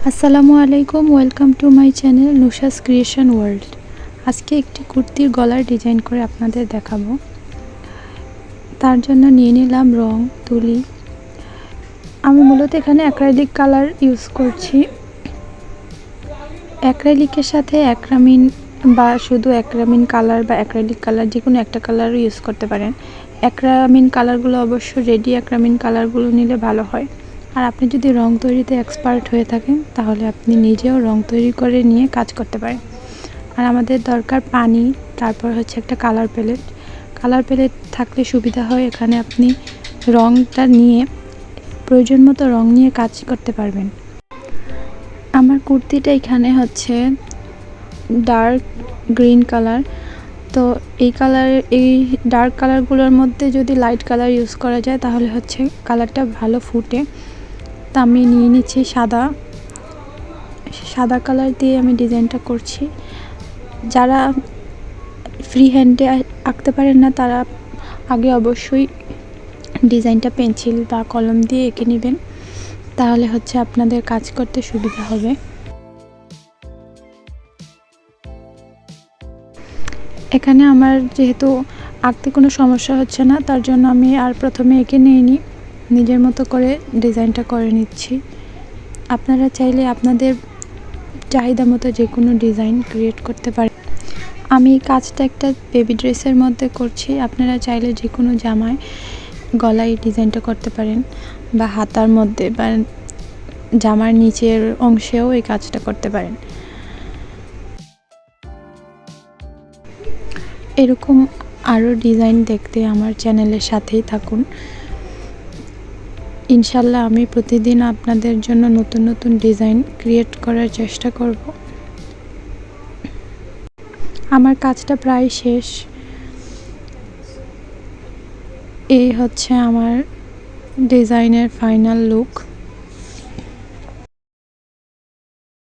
আসসালামু আলাইকুম, welcome to my channel Nusha's creation world. আজকে একটি কুর্তির গলার ডিজাইন করে আপনাদের দেখাবো। তার জন্য নিয়ে নিলাম রং তুলি। আমি মূলত এখানে অ্যাক্রাইলিক কালার ইউজ করছি। অ্যাক্রাইলিকের সাথে অ্যাক্রামিন বা শুধু অ্যাক্রামিন কালার বা অ্যাক্রাইলিক কালার যে কোনো একটা কালারও ইউজ করতে পারেন। অ্যাক্রামিন কালারগুলো অবশ্য রেডি অ্যাক্রামিন কালারগুলো নিলে ভালো হয়। আর আপনি যদি রং তৈরিতে এক্সপার্ট হয়ে থাকেন তাহলে আপনি নিজেও রং তৈরি করে নিয়ে কাজ করতে পারেন। আর আমাদের দরকার পানি, তারপর হচ্ছে একটা কালার প্যালেট। কালার প্যালেট থাকলে সুবিধা হয়, এখানে আপনি রংটা নিয়ে প্রয়োজন মতো রং নিয়ে কাজ করতে পারবেন। আমার কুর্তিটা এখানে হচ্ছে ডার্ক গ্রিন কালার। তো এই ডার্ক কালারগুলোর মধ্যে যদি লাইট কালার ইউজ করা যায় তাহলে হচ্ছে কালারটা ভালো ফুটে। তা আমি নিয়ে নিচ্ছি সাদা কালার দিয়ে আমি ডিজাইনটা করছি। যারা ফ্রি হ্যান্ডে আঁকতে পারেন না তারা আগে অবশ্যই ডিজাইনটা পেন্সিল বা কলম দিয়ে এঁকে নেবেন, তাহলে হচ্ছে আপনাদের কাজ করতে সুবিধা হবে। এখানে আমার যেহেতু আঁকতে কোনো সমস্যা হচ্ছে না, তার জন্য আমি আর প্রথমে এঁকে নিইনি, নিজের মতো করে ডিজাইনটা করে নিচ্ছি। আপনারা চাইলে আপনাদের চাহিদা মতো যে কোনো ডিজাইন ক্রিয়েট করতে পারেন। আমি কাজটা একটা বেবি ড্রেসের মধ্যে করছি। আপনারা চাইলে যে কোনো জামায় গলায় ডিজাইনটা করতে পারেন, বা হাতার মধ্যে বা জামার নিচের অংশেও এই কাজটা করতে পারেন। এরকম আরও ডিজাইন দেখতে আমার চ্যানেলের সাথেই থাকুন। ইনশাল্লাহ আমি প্রতিদিন আপনাদের জন্য নতুন নতুন ডিজাইন ক্রিয়েট করার চেষ্টা করব। আমার কাজটা প্রায় শেষ। এই হচ্ছে আমার ডিজাইনের ফাইনাল লুক।